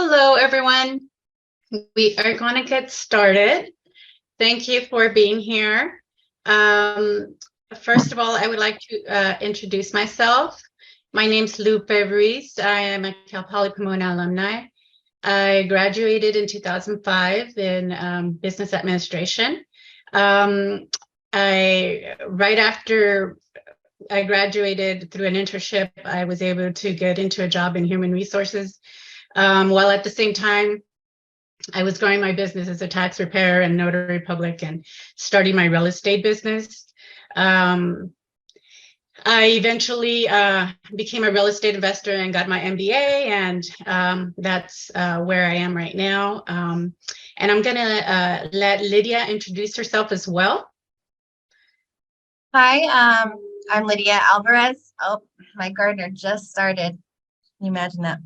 Hello, everyone. We are going to get started. Thank you for being here. First of all, I would like to introduce myself. My name's Lupe Ruiz. I am a Cal Poly Pomona alumni. I graduated in 2005 in business administration. Right after I graduated through an internship, I was able to get into a job in human resources. While at the same time, I was growing my business as a tax preparer and notary public and starting my real estate business. I eventually became a real estate investor and got my MBA, and that's where I am right now. And I'm going to let Lydia introduce herself as well. Hi, I'm Lydia Alvarez. Oh, my gardener just started. Can you imagine that?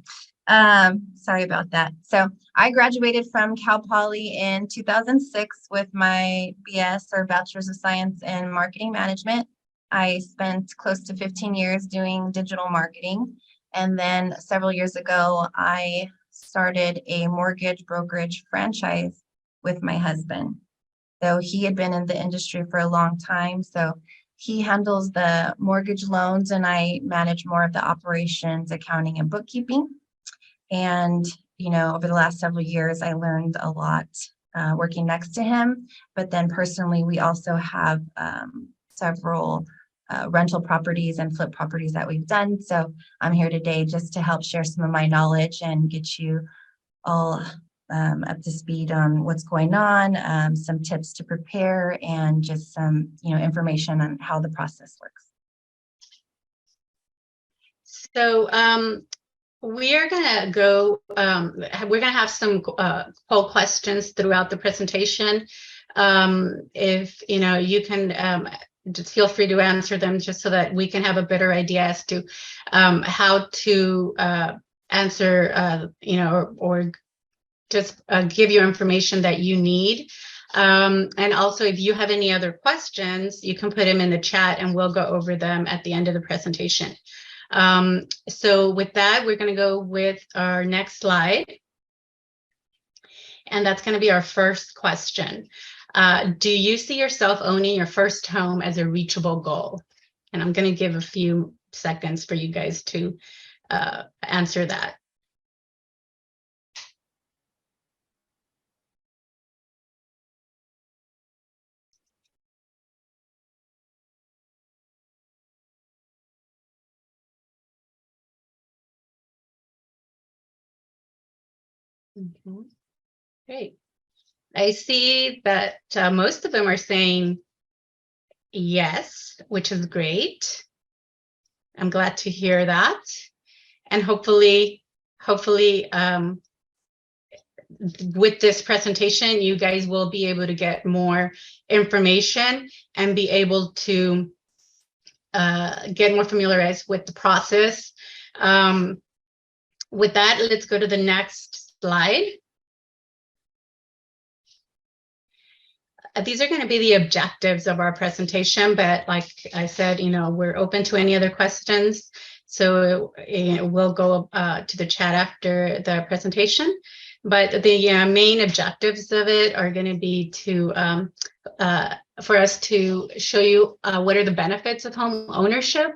Sorry about that. So I graduated from Cal Poly in 2006 with my BS or Bachelor's of Science in Marketing Management. I spent close to 15 years doing digital marketing. And then several years ago, I started a mortgage brokerage franchise with my husband. So he had been in the industry for a long time. So he handles the mortgage loans and I manage more of the operations, accounting, and bookkeeping. And, over the last several years, I learned a lot working next to him. But then personally, we also have several rental properties and flip properties that we've done. So I'm here today just to help share some of my knowledge and get you all up to speed on what's going on, some tips to prepare, and just some, information on how the process works. So we are going to go, we're going to have some poll questions throughout the presentation. If, you can just feel free to answer them just so that we can have a better idea as to how to answer, or just give you information that you need. And also, if you have any other questions, you can put them in the chat and we'll go over them at the end of the presentation. So with that, we're going to go with our next slide. And that's going to be our first question. Do you see yourself owning your first home as a reachable goal? And I'm going to give a few seconds for you guys to answer that. Great. I see that most of them are saying yes, which is great. I'm glad to hear that. And hopefully, with this presentation, you guys will be able to get more information and be able to get more familiarized with the process. With that, let's go to the next slide. These are going to be the objectives of our presentation, but like I said, we're open to any other questions. So we'll go to the chat after the presentation. But the main objectives of it are going to be to for us to show you what are the benefits of home ownership,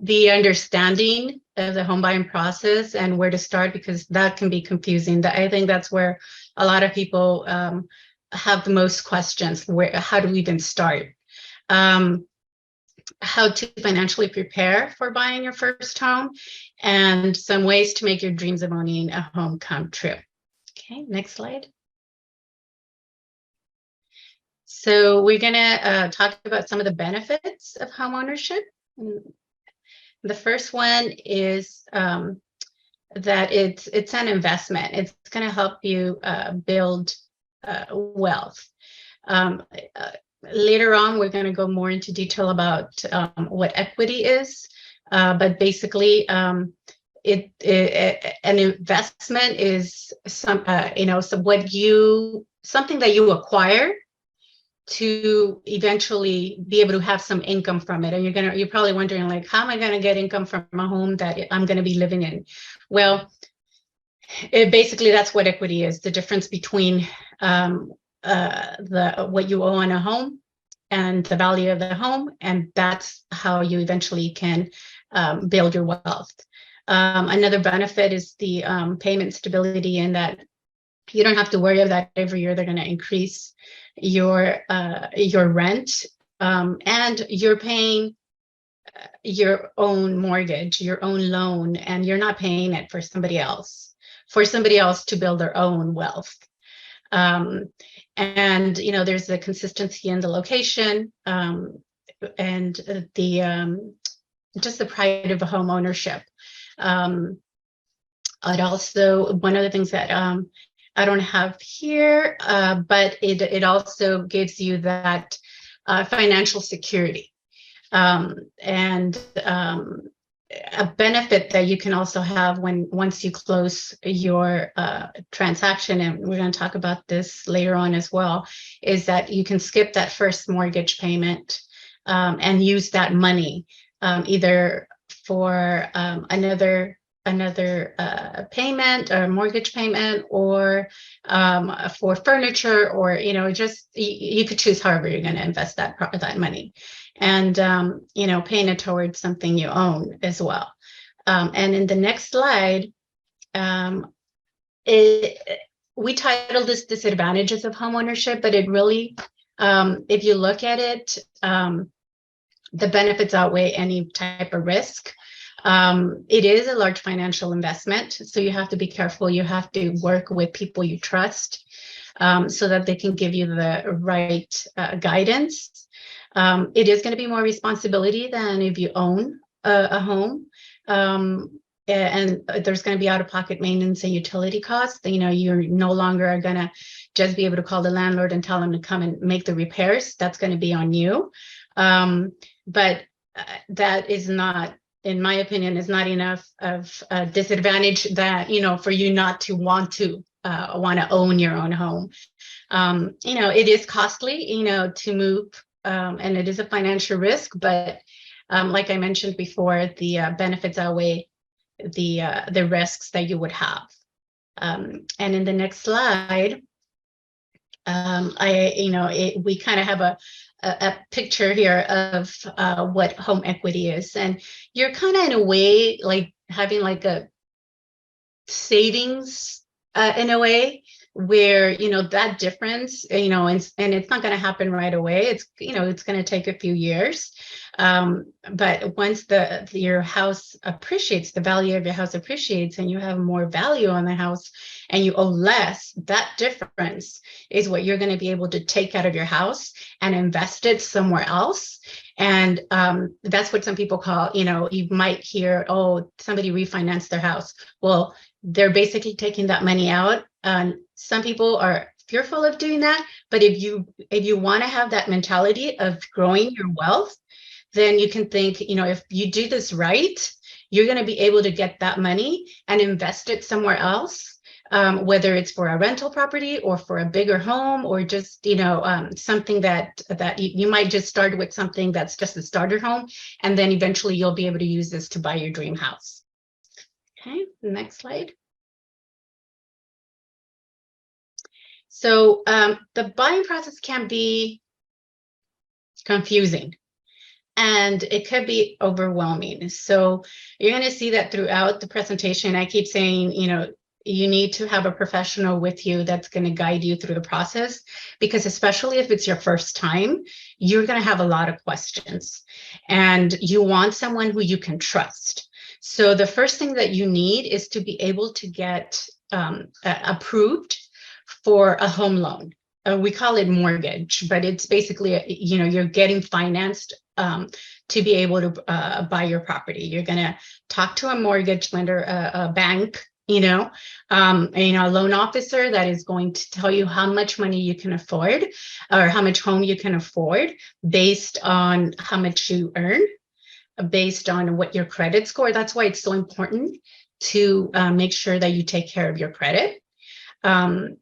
the understanding of the home buying process, and where to start, because that can be confusing. I think that's where a lot of people have the most questions. How do we even start? How to financially prepare for buying your first home, and some ways to make your dreams of owning a home come true. Okay, next slide. So we're going to talk about some of the benefits of home ownership. The first one is that it's an investment. It's going to help you build wealth. Later on, we're going to go more into detail about what equity is, but basically, an investment is something that you acquire to eventually be able to have some income from it. And you're probably wondering, like, how am I going to get income from a home that I'm going to be living in? Well, basically that's what equity is, the difference between what you owe on a home and the value of the home, and that's how you eventually can build your wealth. Another benefit is the payment stability, in that you don't have to worry that every year they're going to increase your rent, and you're paying your own mortgage, your own loan, and you're not paying it for somebody else to build their own wealth. And there's the consistency in the location, and the just the pride of a home ownership. I'd also, one of the things that I don't have here, but it also gives you that financial security, and a benefit that you can also have once you close your transaction, and we're going to talk about this later on as well, is that you can skip that first mortgage payment, and use that money either for another payment or mortgage payment, or for furniture, or just you could choose however you're going to invest that money, and paying it towards something you own as well. And in the next slide, we titled this Disadvantages of Homeownership, but it really, if you look at it, the benefits outweigh any type of risk. It is a large financial investment, so you have to be careful. You have to work with people you trust, so that they can give you the right guidance. It is going to be more responsibility than if you own a home, and there's going to be out-of-pocket maintenance and utility costs. You're no longer going to just be able to call the landlord and tell them to come and make the repairs. That's going to be on you. But that is not, in my opinion, is not enough of a disadvantage that, for you not to want to own your own home. It is costly, to move, and it is a financial risk, but like I mentioned before, the benefits outweigh the risks that you would have. And in the next slide, we kind of have a picture here of what home equity is, and you're kind of in a way like having like a savings in a way, where that difference, and it's not going to happen right away. It's it's going to take a few years, but once your house appreciates, the value of your house appreciates, and you have more value on the house, and you owe less, that difference is what you're going to be able to take out of your house and invest it somewhere else. And that's what some people call, you might hear, oh, somebody refinanced their house. Well, they're basically taking that money out. Some people are fearful of doing that, but if you want to have that mentality of growing your wealth, then you can think, if you do this right, you're going to be able to get that money and invest it somewhere else, whether it's for a rental property or for a bigger home, or just something that you might just start with, something that's just a starter home, and then eventually you'll be able to use this to buy your dream house. Okay, next slide. So the buying process can be confusing, and it could be overwhelming. So you're going to see that throughout the presentation. I keep saying, you need to have a professional with you that's going to guide you through the process, because especially if it's your first time, you're going to have a lot of questions, and you want someone who you can trust. So the first thing that you need is to be able to get approved for a home loan. We call it mortgage, but it's basically, you're getting financed to be able to buy your property. You're going to talk to a mortgage lender, a bank, a loan officer that is going to tell you how much money you can afford, or how much home you can afford, based on how much you earn, based on what your credit score. That's why it's so important to make sure that you take care of your credit, and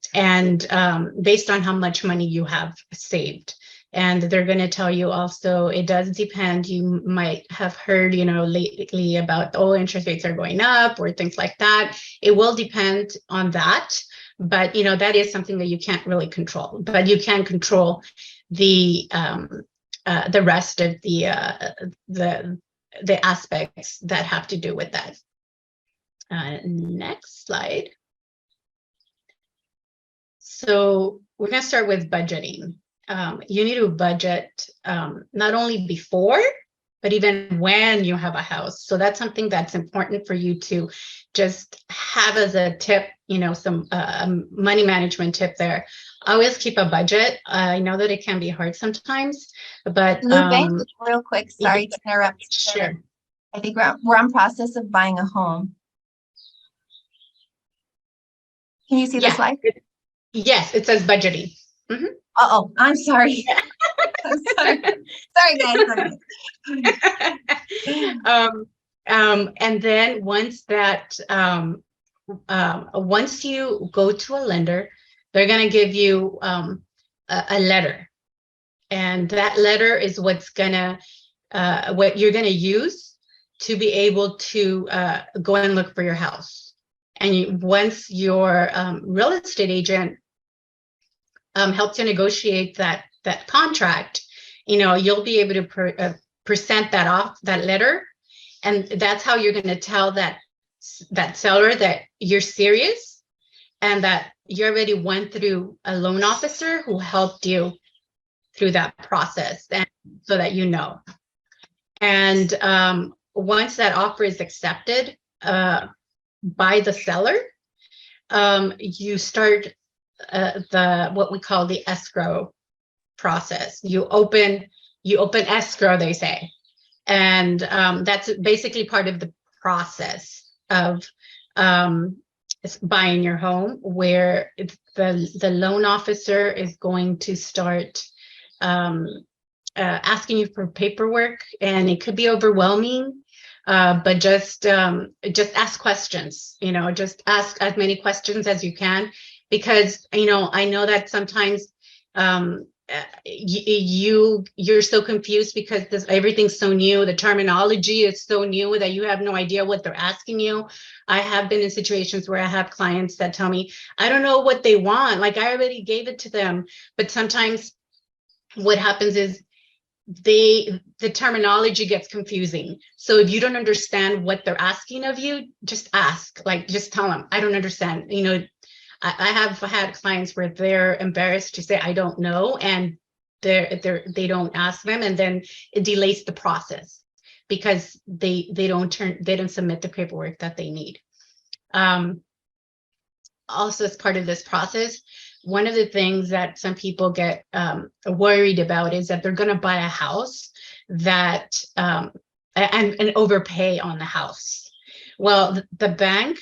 based on how much money you have saved. And they're going to tell you also, it does depend. You might have heard, lately about, oh, interest rates are going up or things like that. It will depend on that. But, that is something that you can't really control. But you can control the rest of the aspects that have to do with that. Next slide. So we're going to start with budgeting. You need to budget not only before, but even when you have a house. So that's something that's important for you to just have as a tip, some money management tip there. Always keep a budget. I know that it can be hard sometimes, but Lupe, real quick, sorry to interrupt. Sure. I think we're on process of buying a home. Can you see the slide? Yes, it says budgeting. Mm-hmm. Uh-oh, I'm sorry. I'm sorry. Sorry, guys. And then once you go to a lender, they're going to give you a letter, and that letter is what you're going to use to be able to go and look for your house. And once your real estate agent helps you negotiate that contract, you'll be able to present that letter, and that's how you're going to tell that seller that you're serious and that you already went through a loan officer who helped you through that process, and so that and once that offer is accepted by the seller, you start what we call the escrow process. You open escrow, they say, and that's basically part of the process of buying your home, where the loan officer is going to start asking you for paperwork, and it could be overwhelming. But just ask questions, just ask as many questions as you can, because, I know that sometimes you're so confused because everything's so new. The terminology is so new that you have no idea what they're asking you. I have been in situations where I have clients that tell me, I don't know what they want. Like, I already gave it to them. But sometimes what happens is the terminology gets confusing. So if you don't understand what they're asking of you, just ask, just tell them, I don't understand. I have had clients where they're embarrassed to say, I don't know, and they don't ask them, and then it delays the process because they don't submit the paperwork that they need. Also, as part of this process, one of the things that some people get worried about is that they're going to buy a house that and overpay on the house. Well, the bank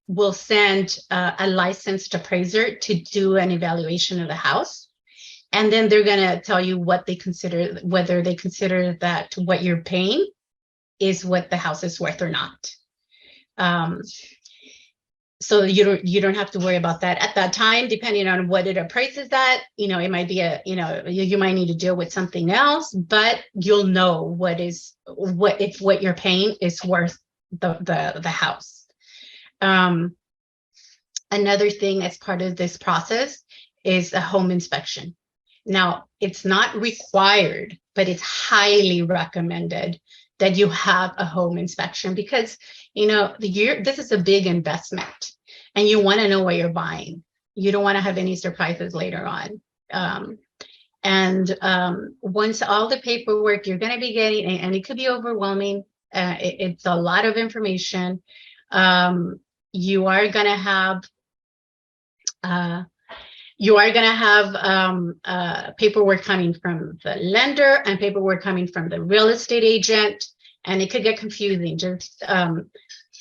will send a licensed appraiser to do an evaluation of the house, and then they're going to tell you whether they consider that what you're paying is what the house is worth or not. So you don't have to worry about that at that time, depending on what it appraises at. It might be you might need to deal with something else, but you'll know if what you're paying is worth the house. Another thing as part of this process is a home inspection. Now, it's not required, but it's highly recommended that you have a home inspection, because this is a big investment and you want to know what you're buying. You don't want to have any surprises later on. Once all the paperwork you're going to be getting, and it could be overwhelming, it's a lot of information. You are going to have paperwork coming from the lender and paperwork coming from the real estate agent, and it could get confusing. Just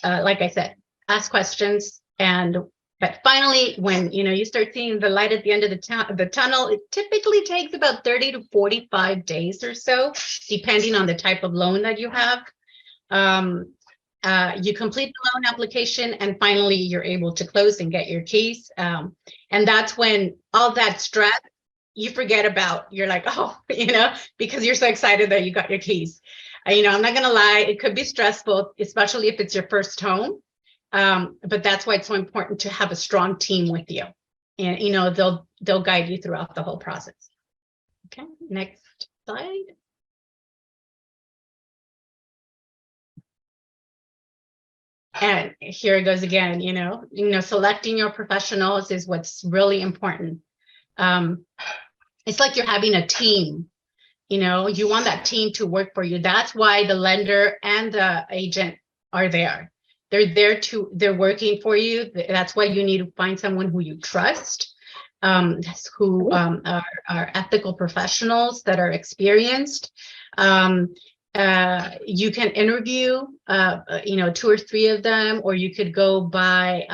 like I said, ask questions, but finally, when you start seeing the light at the end of the tunnel, it typically takes about 30 to 45 days or so, depending on the type of loan that you have. You complete the loan application, and finally you're able to close and get your keys. And that's when all that stress you forget about, you're like, oh, because you're so excited that you got your keys. I'm not going to lie, it could be stressful, especially if it's your first home. But that's why it's so important to have a strong team with you. And, they'll guide you throughout the whole process. Okay, next slide. And here it goes again, selecting your professionals is what's really important. It's like you're having a team, you want that team to work for you. That's why the lender and the agent are there. They're working for you. That's why you need to find someone who you trust, who are ethical professionals that are experienced. You can interview, 2 or 3 of them, or you could go by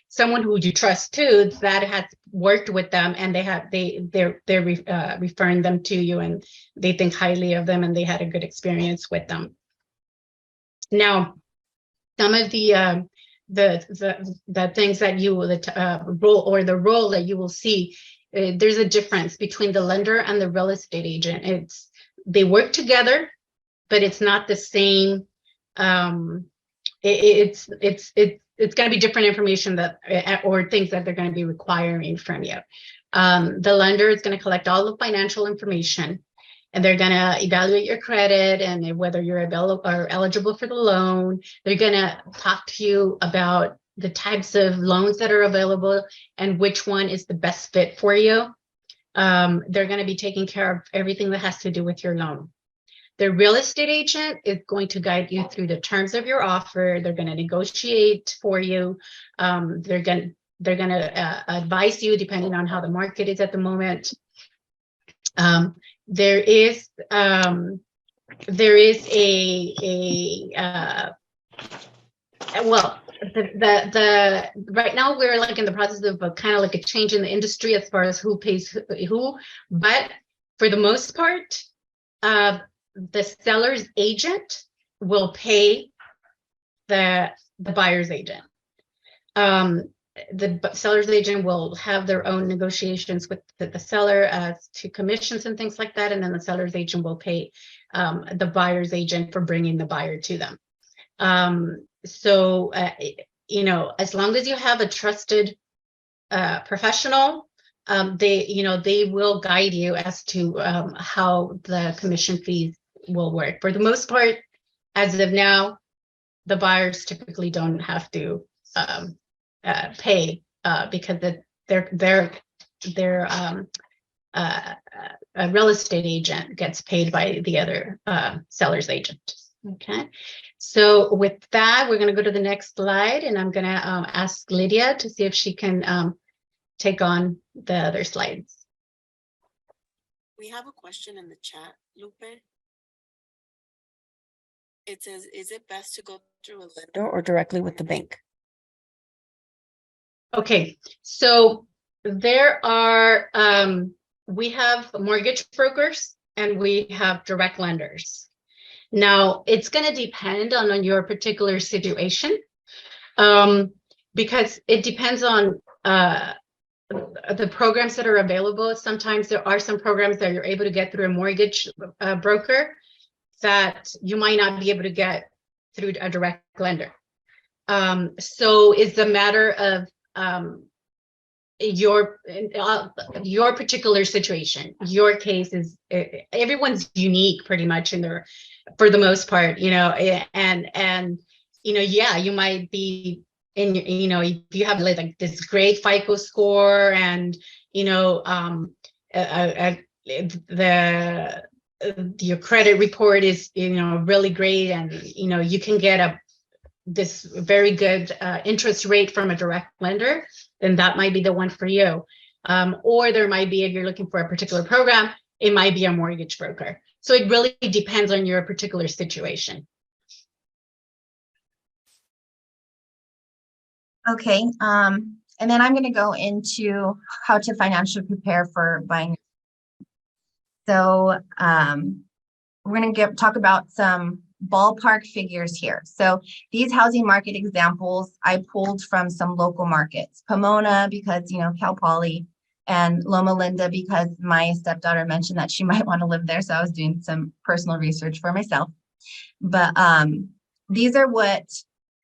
someone who you trust too, that has worked with them, and they're referring them to you, and they think highly of them, and they had a good experience with them. Now, some of the things that you will role that you will see, there's a difference between the lender and the real estate agent. They work together, but it's not the same. It's going to be different information or things that they're going to be requiring from you. The lender is going to collect all the financial information, and they're going to evaluate your credit and whether you're eligible for the loan. They're going to talk to you about the types of loans that are available and which one is the best fit for you. They're going to be taking care of everything that has to do with your loan. The real estate agent is going to guide you through the terms of your offer. They're going to negotiate for you. They're going to advise you depending on how the market is at the moment. There is a right now we're like in the process of kind of like a change in the industry as far as who pays who, but for the most part, the seller's agent will pay the buyer's agent. The seller's agent will have their own negotiations with the seller as to commissions and things like that, and then the seller's agent will pay the buyer's agent for bringing the buyer to them. So as long as you have a trusted professional, they will guide you as to how the commission fees will work. For the most part, as of now, the buyers typically don't have to pay because their a real estate agent gets paid by the other seller's agent. Okay, so with that, we're going to go to the next slide, and I'm going to ask Lydia to see if she can take on the other slides. We have a question in the chat, Lupe. It says, is it best to go through a lender or directly with the bank? Okay, so there are, we have mortgage brokers and we have direct lenders. Now, it's going to depend on your particular situation, because it depends on the programs that are available. Sometimes there are some programs that you're able to get through a mortgage broker that you might not be able to get through a direct lender. So it's a matter of your particular situation. Your case is, everyone's unique pretty much in their, for the most part, and yeah, you might be in, if you have like this great FICO score and your credit report is really great, and you can get this very good interest rate from a direct lender, then that might be the one for you. Or there might be, if you're looking for a particular program, it might be a mortgage broker. So it really depends on your particular situation. Okay, and then I'm going to go into how to financially prepare for buying. So we're going to talk about some ballpark figures here. So these housing market examples I pulled from some local markets, Pomona, because Cal Poly, And Loma Linda, because my stepdaughter mentioned that she might want to live there. So I was doing some personal research for myself. But these are what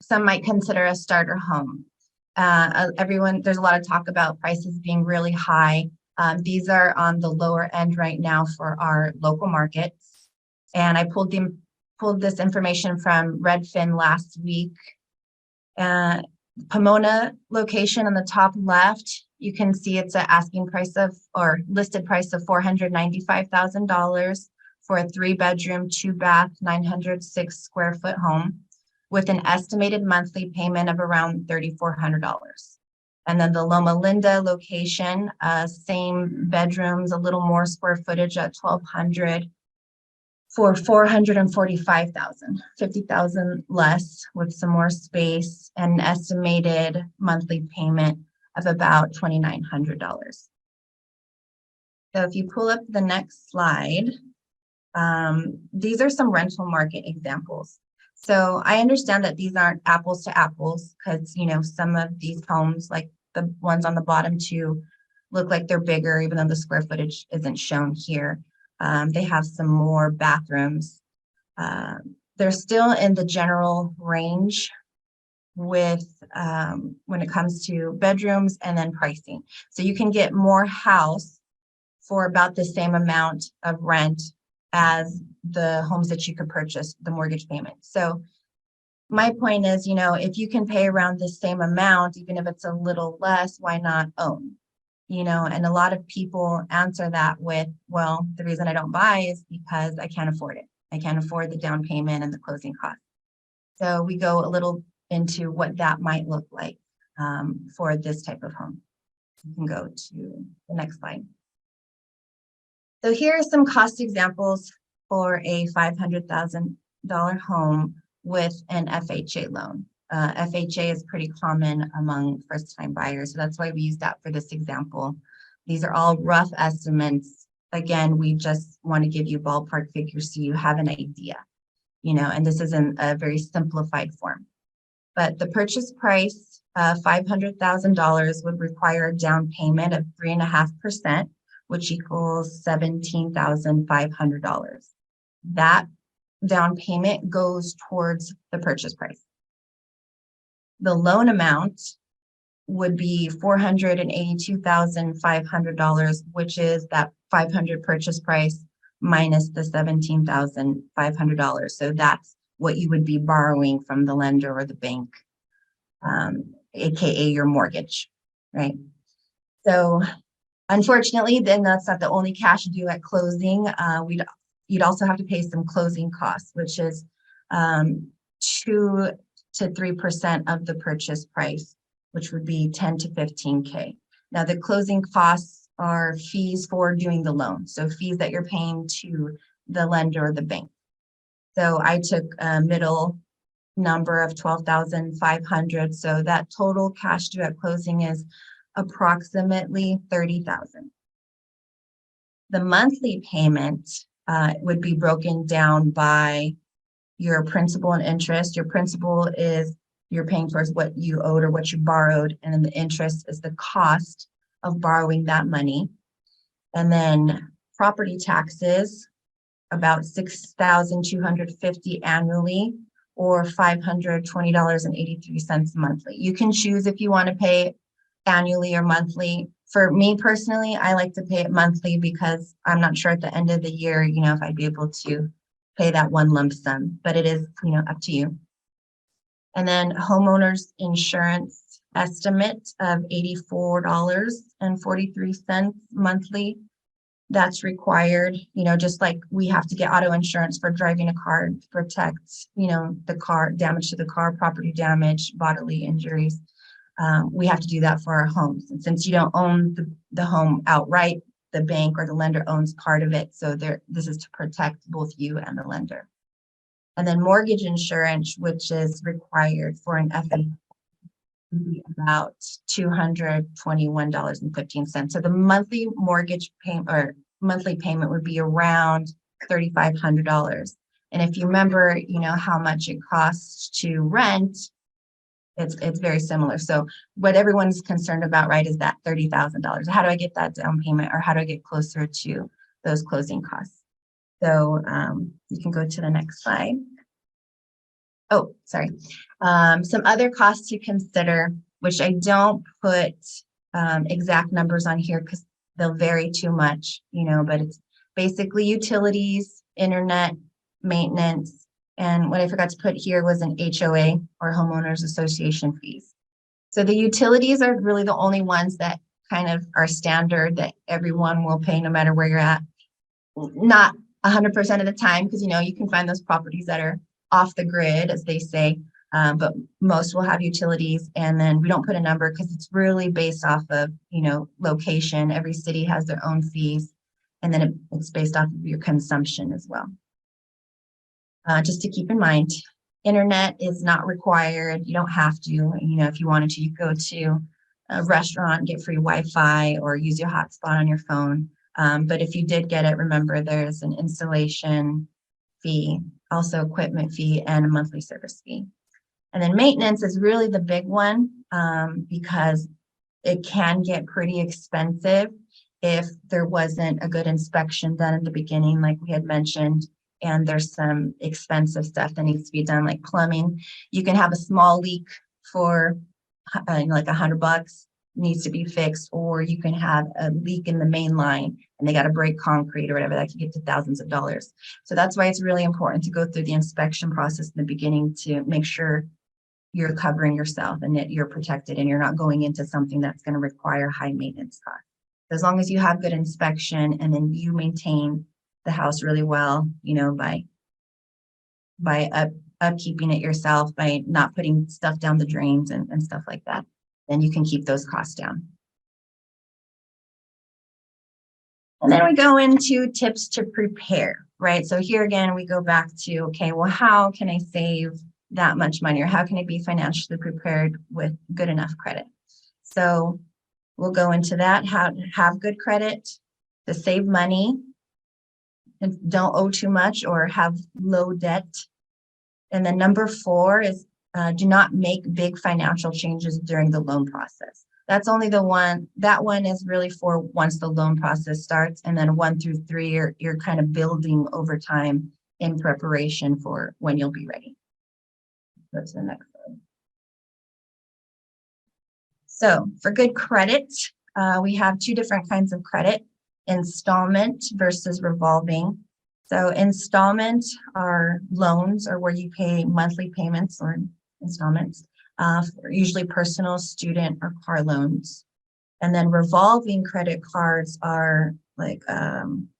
some might consider a starter home. There's a lot of talk about prices being really high. These are on the lower end right now for our local markets. And I pulled this information from Redfin last week. Pomona location on the top left, you can see it's an asking price of, or listed price of $495,000 for a 3-bedroom, 2-bath, 906 square foot home with an estimated monthly payment of around $3,400. And then the Loma Linda location, same bedrooms, a little more square footage at 1,200 for $445,000, $50,000 less with some more space and an estimated monthly payment of about $2,900. So if you pull up the next slide, these are some rental market examples. So I understand that these aren't apples to apples because, you know, some of these homes, like the ones on the bottom two, look like they're bigger, even though the square footage isn't shown here. They have some more bathrooms. They're still in the general range with when it comes to bedrooms and then pricing. So you can get more house for about the same amount of rent as the homes that you could purchase, the mortgage payment. So my point is, you know, if you can pay around the same amount, even if it's a little less, why not own? You know, and a lot of people answer that with, well, the reason I don't buy is because I can't afford it. I can't afford the down payment and the closing costs. So we go a little into what that might look like for this type of home. You can go to the next slide. So here are some cost examples for a $500,000 home with an FHA loan. FHA is pretty common among first-time buyers, so that's why we use that for this example. These are all rough estimates. Again, we just want to give you ballpark figures so you have an idea, you know, and this is in a very simplified form. But the purchase price, $500,000, would require a down payment of 3.5%, which equals $17,500. That down payment goes towards the purchase price. The loan amount would be $482,500, which is that $500 purchase price minus the $17,500. So that's what you would be borrowing from the lender or the bank, AKA your mortgage, right? So unfortunately, then that's not the only cash due at closing. You'd also have to pay some closing costs, which is 2 to 3% of the purchase price, which would be 10 to 15K. Now the closing costs are fees for doing the loan. So fees that you're paying to the lender or the bank. So I took a middle number of 12,500. So that total cash due at closing is approximately 30,000. The monthly payment would be broken down by your principal and interest. Your principal is you're paying towards what you owed or what you borrowed, and then the interest is the cost of borrowing that money. And then property taxes, about $6,250 annually, or $520.83 monthly. You can choose if you want to pay annually or monthly. For me personally, I like to pay it monthly because I'm not sure at the end of the year, you know, if I'd be able to pay that one lump sum, but it is, you know, up to you. And then homeowners insurance estimate of $84.43 monthly. That's required, you know, just like we have to get auto insurance for driving a car to protect, you know, the car, damage to the car, property damage, bodily injuries. We have to do that for our homes. And since you don't own the home outright, the bank or the lender owns part of it. So this is to protect both you and the lender. And then mortgage insurance, which is required for an FHA, would be about $221.15. So the monthly mortgage payment or monthly payment would be around $3,500. And if you remember, you know, how much it costs to rent, It's very similar. So what everyone's concerned about, right, is that $30,000. How do I get that down payment, or how do I get closer to those closing costs? So you can go to the next slide. Oh, sorry. Some other costs to consider, which I don't put exact numbers on here because they'll vary too much, but it's basically utilities, internet, maintenance, and what I forgot to put here was an HOA, or homeowners association fees. So the utilities are really the only ones that kind of are standard that everyone will pay no matter where you're at. Not 100% of the time, because you can find those properties that are off the grid, as they say, but most will have utilities, and then we don't put a number because it's really based off of location. Every city has their own fees, and then it's based off of your consumption as well. Just to keep in mind, internet is not required. You don't have to. If you wanted to, you go to a restaurant, get free Wi-Fi, or use your hotspot on your phone. But if you did get it, remember there's an installation fee, also equipment fee, and a monthly service fee. And then maintenance is really the big one, because it can get pretty expensive if there wasn't a good inspection done in the beginning, like we had mentioned, and there's some expensive stuff that needs to be done, like plumbing. You can have a small leak for like $100, needs to be fixed, or you can have a leak in the main line and they got to break concrete or whatever, that can get to thousands of dollars. So that's why it's really important to go through the inspection process in the beginning to make sure you're covering yourself and that you're protected and you're not going into something that's going to require high maintenance costs. As long as you have good inspection and then you maintain the house really well, by upkeeping it yourself, by not putting stuff down the drains and stuff like that, then you can keep those costs down. And then we go into tips to prepare, right? So here again, we go back to, okay, well, how can I save that much money, or how can I be financially prepared with good enough credit? So we'll go into that, how to have good credit, to save money, and don't owe too much or have low debt. And then number 4 is do not make big financial changes during the loan process. That's only the one, that one is really for once the loan process starts, and then 1 through 3, you're kind of building over time in preparation for when you'll be ready. Go to the next one. So for good credit, we have 2 different kinds of credit: installment versus revolving. So installment are loans, or where you pay monthly payments or installments, for usually personal, student, or car loans. And then revolving credit cards are like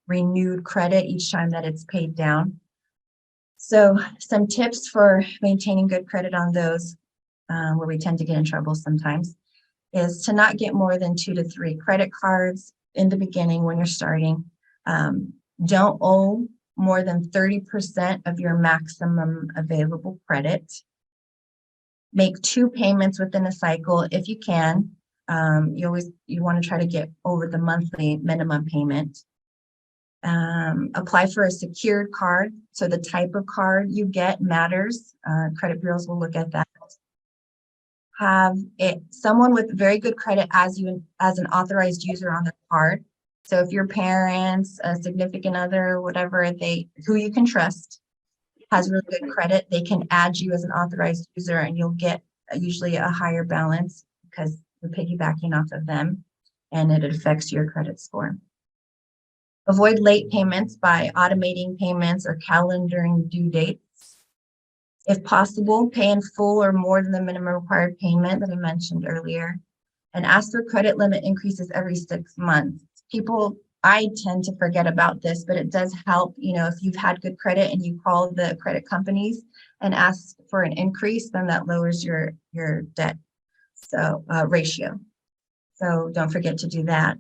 renewed credit each time that it's paid down. So some tips for maintaining good credit on those, where we tend to get in trouble sometimes, is to not get more than 2 to 3 credit cards in the beginning when you're starting. Don't owe more than 30% of your maximum available credit. Make 2 payments within a cycle if you can. You want to try to get over the monthly minimum payment. Apply for a secured card. So the type of card you get matters. Credit bureaus will look at that. Have someone with very good credit as an authorized user on the card. So if your parents, a significant other, whatever, who you can trust, has really good credit, they can add you as an authorized user, and you'll get usually a higher balance because you're piggybacking off of them, and it affects your credit score. Avoid late payments by automating payments or calendaring due dates. If possible, pay in full or more than the minimum required payment that I mentioned earlier, and ask for credit limit increases every 6 months. I tend to forget about this, but it does help, if you've had good credit and you call the credit companies and ask for an increase, then that lowers your debt ratio. So don't forget to do that.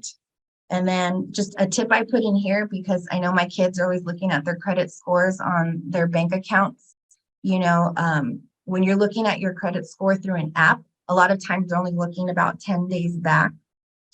And then just a tip I put in here, because I know my kids are always looking at their credit scores on their bank accounts. When you're looking at your credit score through an app, a lot of times they're only looking about 10 days back,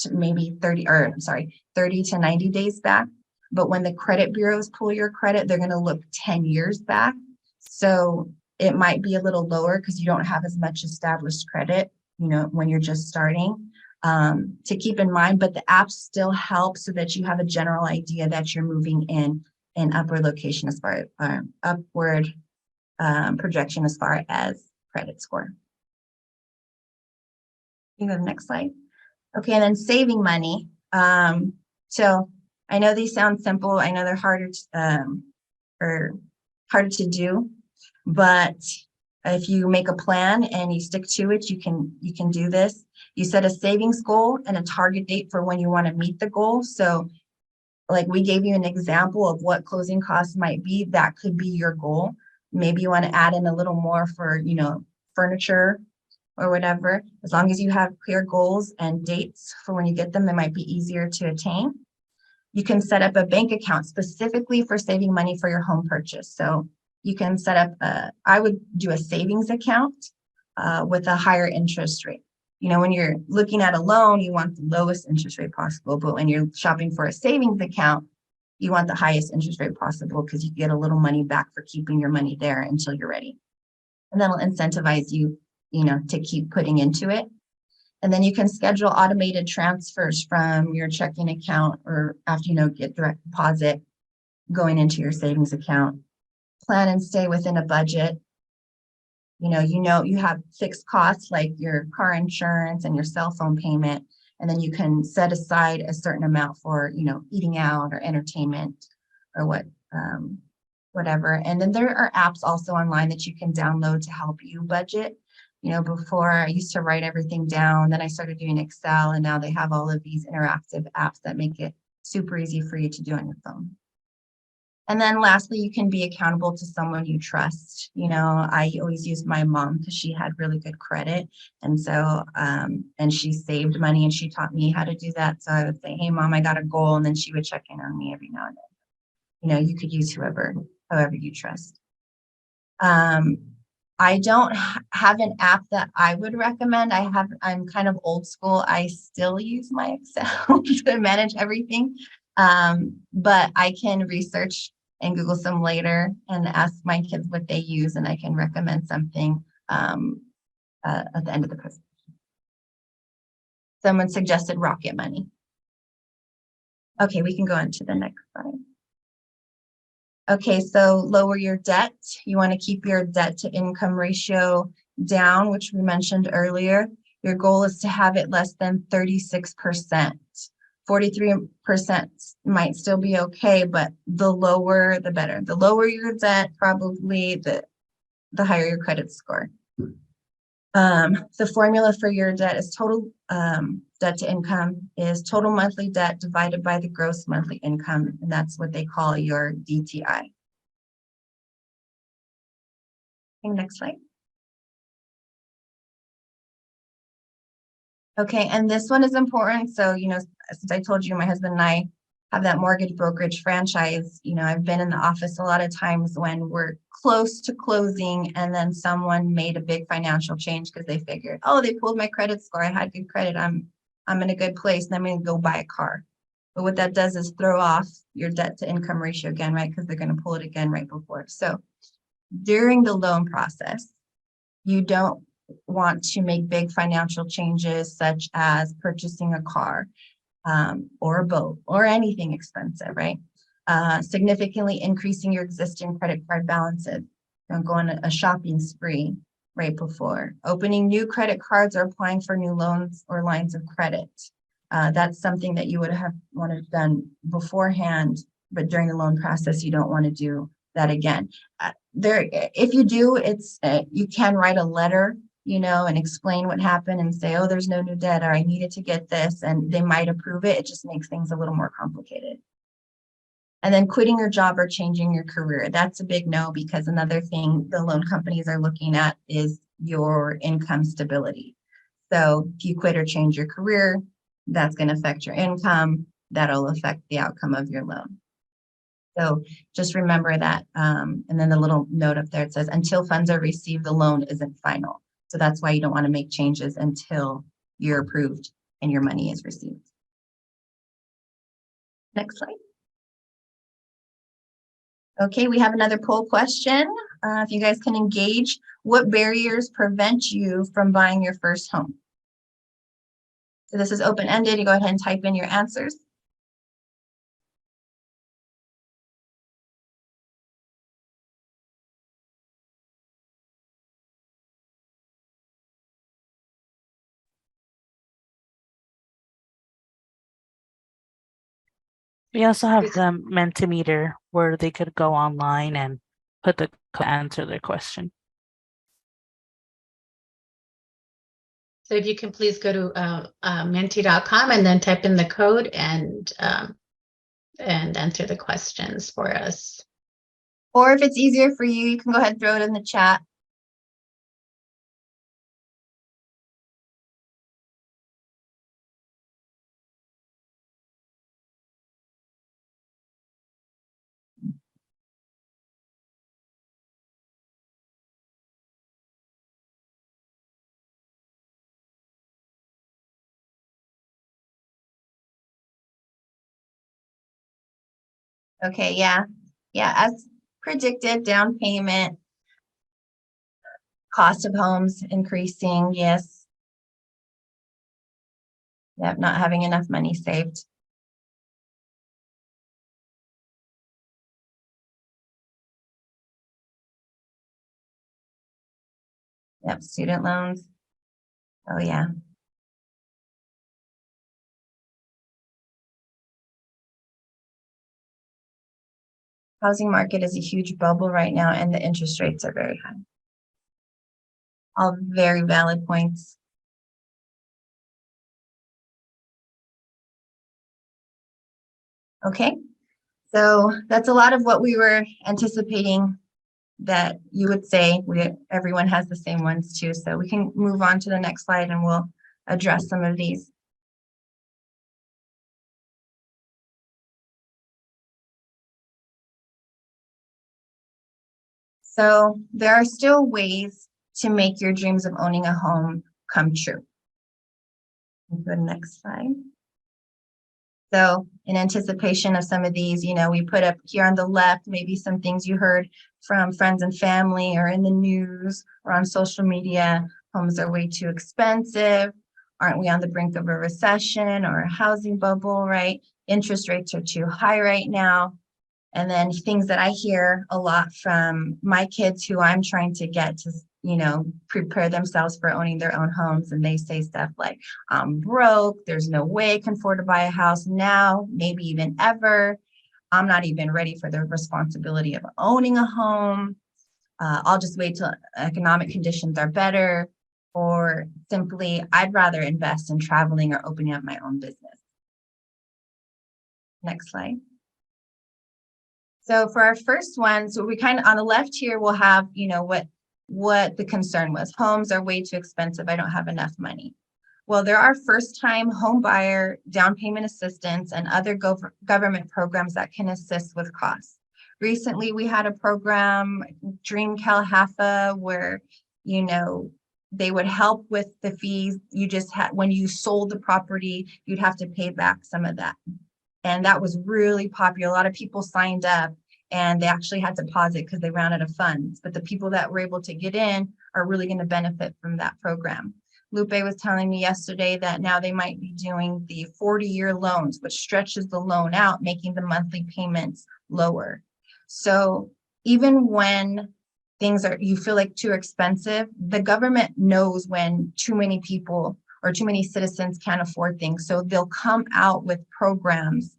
to maybe 30 to 90 days back. But when the credit bureaus pull your credit, they're going to look 10 years back. So it might be a little lower because you don't have as much established credit, when you're just starting, to keep in mind, but the apps still help so that you have a general idea that you're moving in an upward location as far as upward projection as far as credit score. You go to the next slide. Okay, and then saving money. So I know these sound simple. I know they're harder to do, but if you make a plan and you stick to it, you can do this. You set a savings goal and a target date for when you want to meet the goal. So like we gave you an example of what closing costs might be, that could be your goal. Maybe you want to add in a little more for, furniture or whatever. As long as you have clear goals and dates for when you get them, they might be easier to attain. You can set up a bank account specifically for saving money for your home purchase. So you can set up I would do a savings account with a higher interest rate. When you're looking at a loan, you want the lowest interest rate possible, but when you're shopping for a savings account, you want the highest interest rate possible because you get a little money back for keeping your money there until you're ready. And that'll incentivize you, to keep putting into it. And then you can schedule automated transfers from your checking account or after, get direct deposit going into your savings account. Plan and stay within a budget. You have fixed costs like your car insurance and your cell phone payment, and then you can set aside a certain amount for, eating out or entertainment or whatever. And then there are apps also online that you can download to help you budget. Before I used to write everything down, then I started doing Excel, and now they have all of these interactive apps that make it super easy for you to do on your phone. And then lastly, you can be accountable to someone you trust. I always used my mom because she had really good credit. And so, and she saved money and she taught me how to do that. So I would say, hey, Mom, I got a goal. And then she would check in on me every now and then. You could use however you trust. I don't have an app that I would recommend. I'm kind of old school. I still use my Excel to manage everything. But I can research and Google some later and ask my kids what they use, and I can recommend something at the end of the presentation. Someone suggested Rocket Money. Okay, we can go on to the next slide. Okay, so lower your debt. You want to keep your debt to income ratio down, which we mentioned earlier. Your goal is to have it less than 36%. 43% might still be okay, but the lower, the better. The lower your debt, probably the higher your credit score. The formula for your debt is total debt to income is total monthly debt divided by the gross monthly income, and that's what they call your DTI. Okay, next slide. Okay, and this one is important. So, since I told you my husband and I have that mortgage brokerage franchise, I've been in the office a lot of times when we're close to closing and then someone made a big financial change because they figured, oh, they pulled my credit score. I had good credit. I'm in a good place and I'm going to go buy a car. But what that does is throw off your debt to income ratio again, right? Because they're going to pull it again right before. So during the loan process, you don't want to make big financial changes such as purchasing a car or a boat or anything expensive, right? Significantly increasing your existing credit card balances. Don't go on a shopping spree right before. Opening new credit cards or applying for new loans or lines of credit. That's something that you would have wanted done beforehand, but during the loan process, you don't want to do that again. If you do, you can write a letter, and explain what happened and say, oh, there's no new debt, or I needed to get this, and they might approve it. It just makes things a little more complicated. And then quitting your job or changing your career. That's a big no, because another thing the loan companies are looking at is your income stability. So if you quit or change your career, that's going to affect your income. That'll affect the outcome of your loan. So just remember that. And then the little note up there, it says, until funds are received, the loan isn't final. So that's why you don't want to make changes until you're approved and your money is received. Next slide. Okay, we have another poll question. If you guys can engage, what barriers prevent you from buying your first home? So this is open-ended. You go ahead and type in your answers. We also have Is- the Mentimeter where they could go online and put the answer their question. So if you can please go to menti.com and then type in the code and enter the questions for us. Or if it's easier for you, you can go ahead and throw it in the chat. Okay, yeah. As predicted, down payment, cost of homes increasing, yes. Yep, not having enough money saved. Yep, student loans. Oh, yeah. Housing market is a huge bubble right now, and the interest rates are very high. All very valid points. Okay, so that's a lot of what we were anticipating that you would say. Everyone has the same ones too, so we can move on to the next slide and we'll address some of these. So there are still ways to make your dreams of owning a home come true. Go to the next slide. So in anticipation of some of these, we put up here on the left, maybe some things you heard from friends and family or in the news or on social media. Homes are way too expensive. Aren't we on the brink of a recession or a housing bubble, right? Interest rates are too high right now. And then things that I hear a lot from my kids who I'm trying to get to, prepare themselves for owning their own homes. And they say stuff like, I'm broke, there's no way I can afford to buy a house now, maybe even ever. I'm not even ready for the responsibility of owning a home. I'll just wait till economic conditions are better. Or simply, I'd rather invest in traveling or opening up my own business. Next slide. So for our first one, so we kind of on the left here, we'll have, what the concern was. Homes are way too expensive. I don't have enough money. Well, there are first-time home buyer down payment assistance and other government programs that can assist with costs. Recently, we had a program, Dream Calhafa, where, they would help with the fees. You just had, when you sold the property, you'd have to pay back some of that. And that was really popular. A lot of people signed up and they actually had to pause it because they ran out of funds. But the people that were able to get in are really going to benefit from that program. Lupe was telling me yesterday that now they might be doing the 40-year loans, which stretches the loan out, making the monthly payments lower. So even when things you feel like too expensive, the government knows when too many people or too many citizens can't afford things. So they'll come out with programs,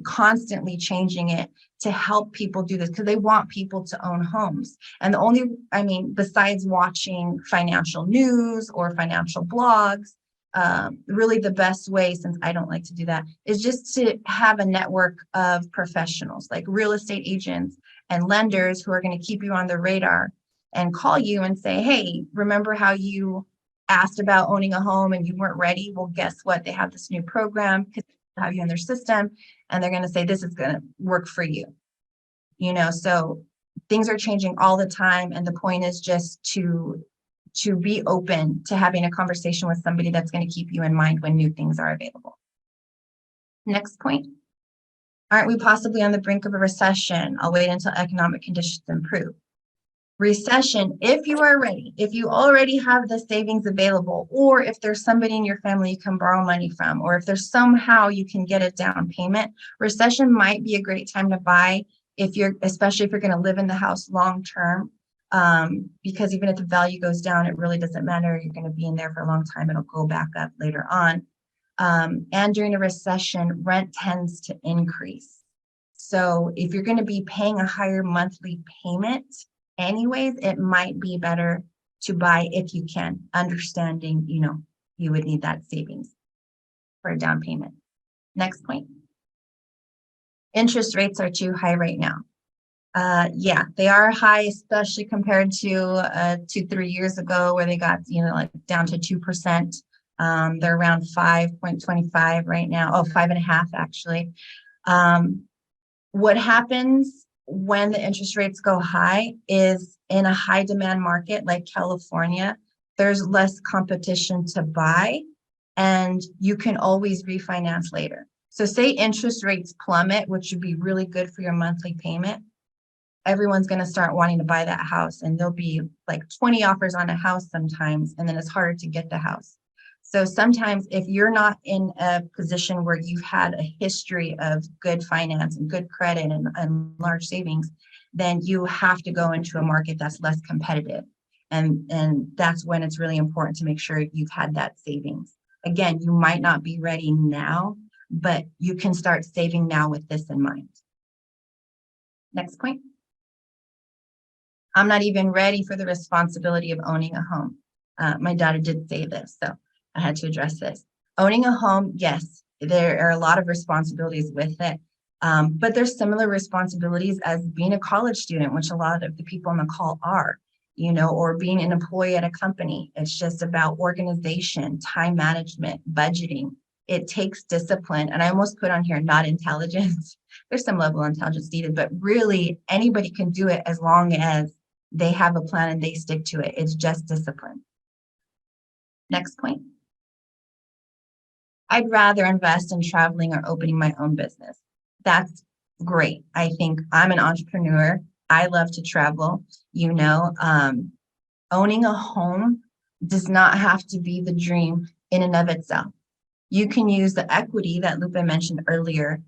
constantly changing it to help people do this because they want people to own homes. And besides watching financial news or financial blogs, really the best way, since I don't like to do that, is just to have a network of professionals like real estate agents and lenders who are going to keep you on the radar and call you and say, hey, remember how you asked about owning a home and you weren't ready? Well, guess what? They have this new program, have you in their system, and they're going to say, this is going to work for you. So things are changing all the time. And the point is just to be open to having a conversation with somebody that's going to keep you in mind when new things are available. Next point. Aren't we possibly on the brink of a recession? I'll wait until economic conditions improve. Recession, if you are ready, if you already have the savings available, or if there's somebody in your family you can borrow money from, or if there's somehow you can get a down payment, recession might be a great time to buy especially if you're going to live in the house long term. Because even if the value goes down, it really doesn't matter. You're going to be in there for a long time. It'll go back up later on. And during a recession, rent tends to increase. So if you're going to be paying a higher monthly payment anyways, it might be better to buy if you can, understanding, you would need that savings for a down payment. Next point. Interest rates are too high right now. Yeah, they are high, especially compared to 2-3 years ago where they got, like down to 2%. They're around 5.25 right now. Oh, 5.5 actually. What happens when the interest rates go high is in a high demand market like California, there's less competition to buy and you can always refinance later. So say interest rates plummet, which would be really good for your monthly payment. Everyone's going to start wanting to buy that house and there'll be like 20 offers on a house sometimes, and then it's harder to get the house. So sometimes if you're not in a position where you've had a history of good finance and good credit and large savings, then you have to go into a market that's less competitive. And that's when it's really important to make sure you've had that savings. Again, you might not be ready now, but you can start saving now with this in mind. Next point. I'm not even ready for the responsibility of owning a home. My daughter did say this, so I had to address this. Owning a home, yes, there are a lot of responsibilities with it, but there's similar responsibilities as being a college student, which a lot of the people on the call are, or being an employee at a company. It's just about organization, time management, budgeting. It takes discipline, and I almost put on here, not intelligence. There's some level of intelligence needed, but really anybody can do it as long as they have a plan and they stick to it. It's just discipline. Next point. I'd rather invest in traveling or opening my own business. That's great. I think I'm an entrepreneur. I love to travel. Owning a home does not have to be the dream in and of itself. You can use the equity that Lupe mentioned earlier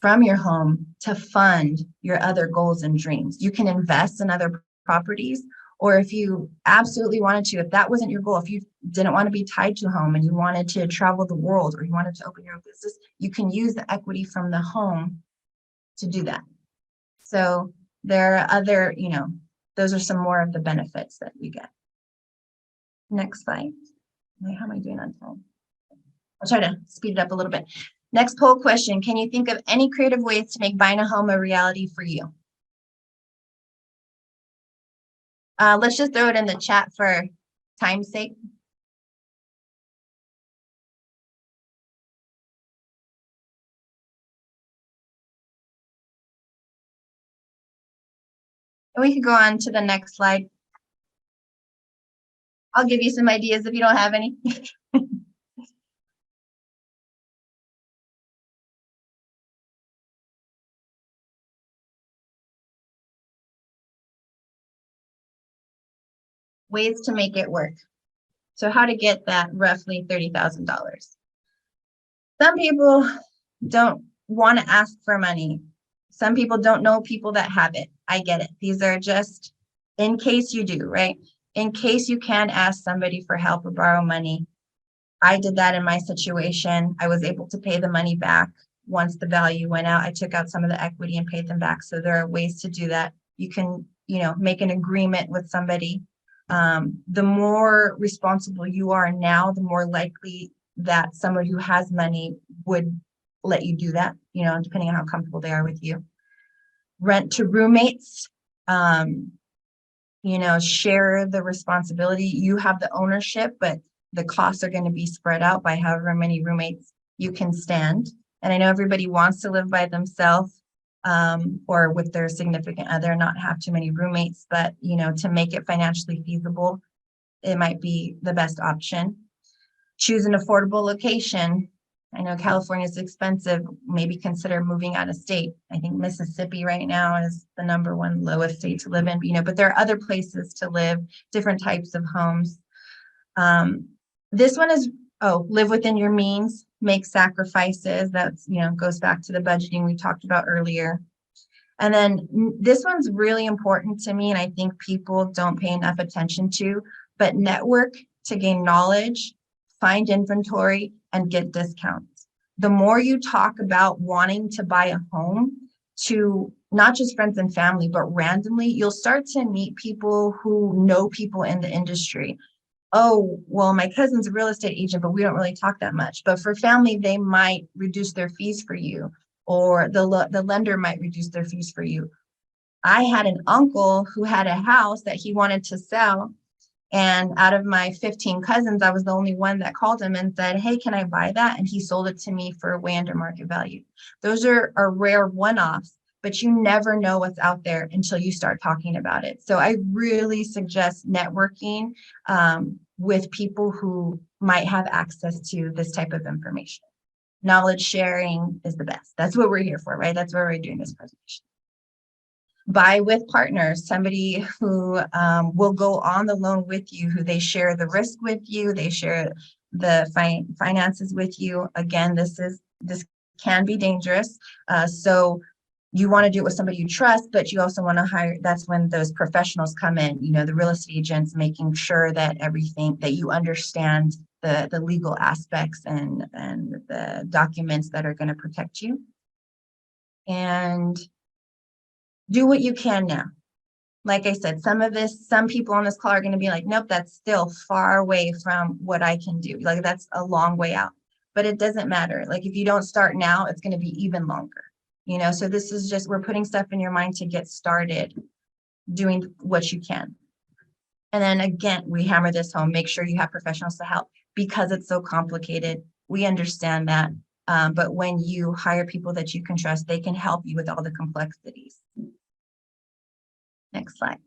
from your home to fund your other goals and dreams. You can invest in other properties, or if you absolutely wanted to, if that wasn't your goal, if you didn't want to be tied to home and you wanted to travel the world or you wanted to open your own business, you can use the equity from the home to do that. So there are other, those are some more of the benefits that you get. Next slide. How am I doing on time? I'll try to speed it up a little bit. Next poll question. Can you think of any creative ways to make buying a home a reality for you? Let's just throw it in the chat for time's sake. And we could go on to the next slide. I'll give you some ideas if you don't have any. Ways to make it work. So how to get that roughly $30,000. Some people don't want to ask for money. Some people don't know people that have it. I get it. These are just in case you do, right? In case you can ask somebody for help or borrow money. I did that in my situation. I was able to pay the money back once the value went out. I took out some of the equity and paid them back. So there are ways to do that. You can, make an agreement with somebody. The more responsible you are now, the more likely that somebody who has money would let you do that, depending on how comfortable they are with you. Rent to roommates, share the responsibility. You have the ownership, but the costs are going to be spread out by however many roommates you can stand. And I know everybody wants to live by themselves or with their significant other, not have too many roommates, but to make it financially feasible, it might be the best option. Choose an affordable location. I know California is expensive. Maybe consider moving out of state. I think Mississippi right now is the #1 lowest state to live in, but there are other places to live, different types of homes. This one is, live within your means, make sacrifices. That's, goes back to the budgeting we talked about earlier. And then this one's really important to me, and I think people don't pay enough attention to, but network to gain knowledge, find inventory, and get discounts. The more you talk about wanting to buy a home to not just friends and family, but randomly, you'll start to meet people who know people in the industry. Oh, well, my cousin's a real estate agent, but we don't really talk that much. But for family, they might reduce their fees for you, or the lender might reduce their fees for you. I had an uncle who had a house that he wanted to sell. And out of my 15 cousins, I was the only one that called him and said, hey, can I buy that? And he sold it to me for way under market value. Those are rare one-offs, but you never know what's out there until you start talking about it. So I really suggest networking with people who might have access to this type of information. Knowledge sharing is the best. That's what we're here for, right? That's why we're doing this presentation. Buy with partners, somebody who will go on the loan with you, who they share the risk with you, they share the finances with you. Again, this can be dangerous. So you want to do it with somebody you trust, but you also want to hire, that's when those professionals come in, the real estate agents, making sure that everything, that you understand the legal aspects and the documents that are going to protect you. And do what you can now. Like I said, some people on this call are going to be like, nope, that's still far away from what I can do. Like, that's a long way out, but it doesn't matter. Like, if you don't start now, it's going to be even longer, so this is just, we're putting stuff in your mind to get started doing what you can. And then again, we hammer this home, make sure you have professionals to help, because it's so complicated. We understand that. But when you hire people that you can trust, they can help you with all the complexities. Next slide.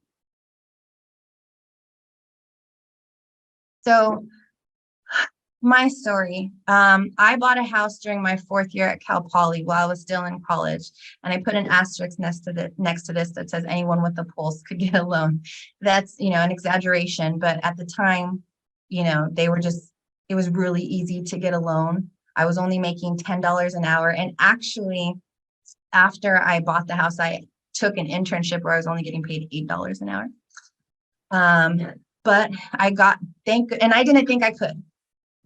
So my story, I bought a house during my 4th year at Cal Poly while I was still in college. And I put an asterisk next to this that says anyone with a pulse could get a loan. That's, an exaggeration, but at the time, it was really easy to get a loan. I was only making $10 an hour. And actually, after I bought the house, I took an internship where I was only getting paid $8 an hour. But I and I didn't think I could.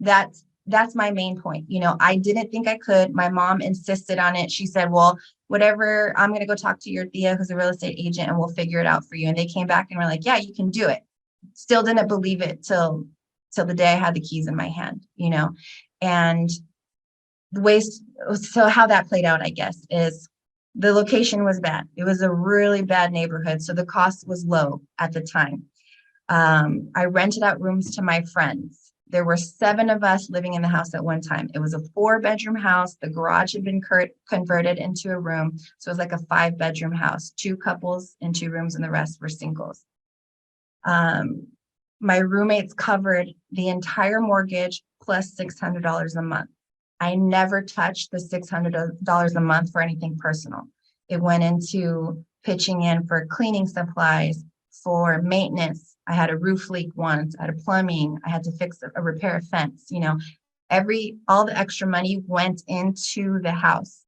That's my main point. I didn't think I could. My mom insisted on it. She said, well, whatever, I'm going to go talk to your Thea, who's a real estate agent, and we'll figure it out for you. And they came back and were like, yeah, you can do it. Still didn't believe it till the day I had the keys in my hand, and the ways, so how that played out, I guess, is the location was bad. It was a really bad neighborhood. So the cost was low at the time. I rented out rooms to my friends. There were 7 of us living in the house at one time. It was a 4-bedroom house. The garage had been converted into a room. So it was like a 5-bedroom house, 2 couples in 2 rooms, and the rest were singles. My roommates covered the entire mortgage plus $600 a month. I never touched the $600 a month for anything personal. It went into pitching in for cleaning supplies, for maintenance. I had a roof leak once, I had a plumbing, I had to fix a repair a fence, all the extra money went into the house.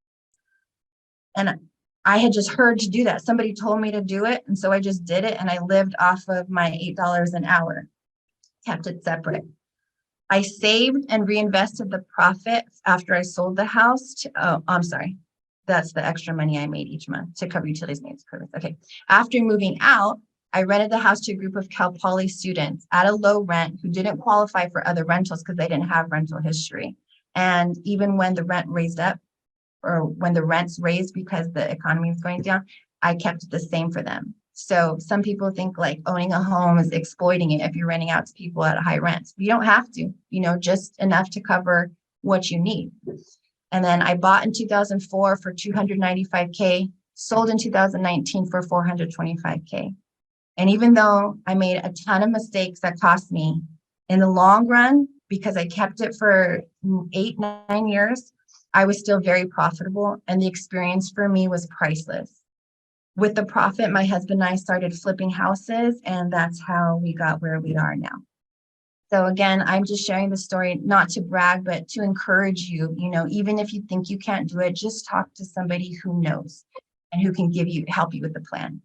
And I had just heard to do that. Somebody told me to do it. And so I just did it. And I lived off of my $8 an hour, kept it separate. I saved and reinvested the profit after I sold the house. That's the extra money I made each month to cover utilities, maintenance, improvements. Okay. After moving out, I rented the house to a group of Cal Poly students at a low rent who didn't qualify for other rentals because they didn't have rental history. And even when the rent raised up, or when the rents raised because the economy was going down, I kept it the same for them. So some people think like owning a home is exploiting it if you're renting out to people at a high rent. You don't have to, just enough to cover what you need. And then I bought in 2004 for $295K, sold in 2019 for $425K. And even though I made a ton of mistakes that cost me, in the long run, because I kept it for 8, 9 years. I was still very profitable, and the experience for me was priceless. With the profit, my husband and I started flipping houses, and that's how we got where we are now. So again, I'm just sharing the story, not to brag, but to encourage you, even if you think you can't do it, just talk to somebody who knows and who can help you with the plan.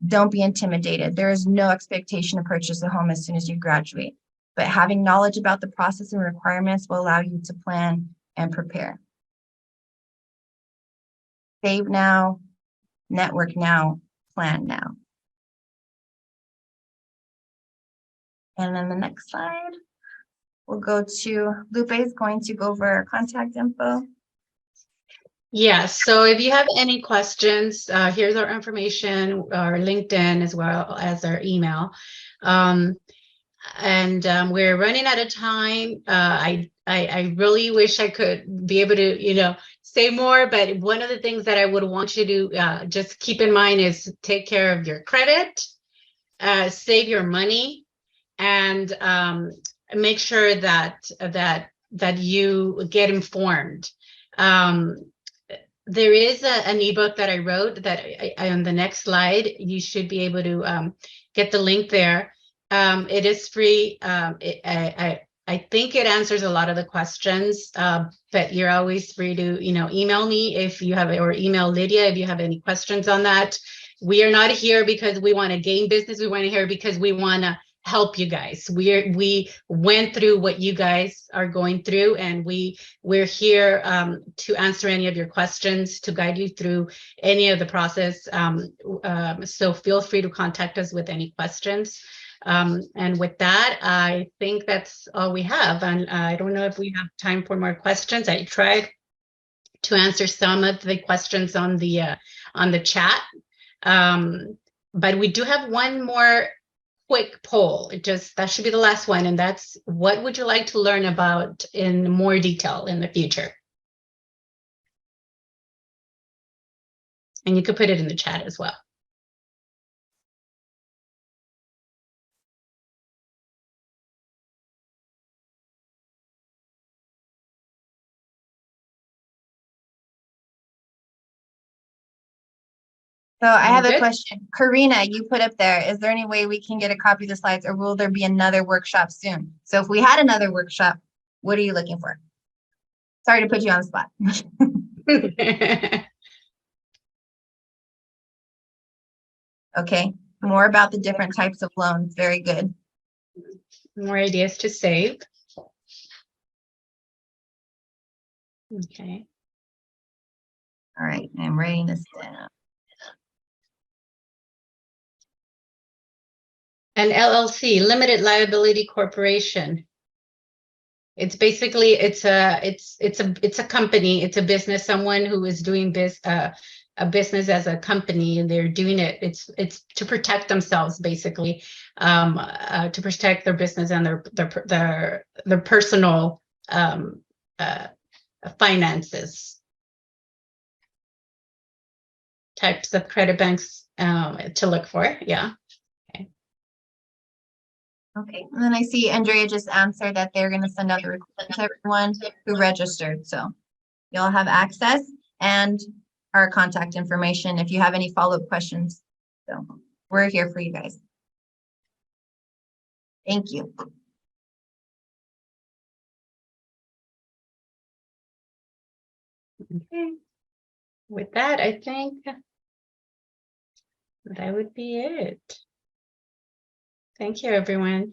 Don't be intimidated. There is no expectation to purchase a home as soon as you graduate, but having knowledge about the process and requirements will allow you to plan and prepare. Save now, network now, plan now. And then the next slide, we'll go to Lupe is going to go over our contact info. Yes, so if you have any questions, here's our information, our LinkedIn, as well as our email. We're running out of time. I really wish I could be able to, say more, but one of the things that I would want you to just keep in mind is take care of your credit, save your money, and make sure that you get informed. There is an ebook that I wrote that on the next slide, you should be able to get the link there. It is free. I think it answers a lot of the questions, but you're always free to, email me if you have, or email Lydia if you have any questions on that. We are not here because we want to gain business. We want to here because we want to help you guys. We went through what you guys are going through, and we're here to answer any of your questions, to guide you through any of the process. So feel free to contact us with any questions. And with that, I think that's all we have. And I don't know if we have time for more questions. I tried to answer some of the questions on the chat, but we do have one more quick poll. That should be the last one, and that's, what would you like to learn about in more detail in the future? And you could put it in the chat as well. So I have a Good. question. Karina, you put up there, is there any way we can get a copy of the slides, or will there be another workshop soon? So if we had another workshop, what are you looking for? Sorry to put you on the spot. Okay, more about the different types of loans. Very good. More ideas to save. Okay. All right, I'm writing this down. An LLC, limited liability corporation. It's basically, it's a company, it's a business, someone who is doing a business as a company, and they're doing it. It's to protect themselves, basically, to protect their business and their personal finances. Types of credit banks to look for, yeah. Okay, and then I see Andrea just answered that they're going to send out the request to everyone who registered. So you'll have access and our contact information if you have any follow-up questions. So we're here for you guys. Thank you. Okay. With that, I think that would be it. Thank you, everyone.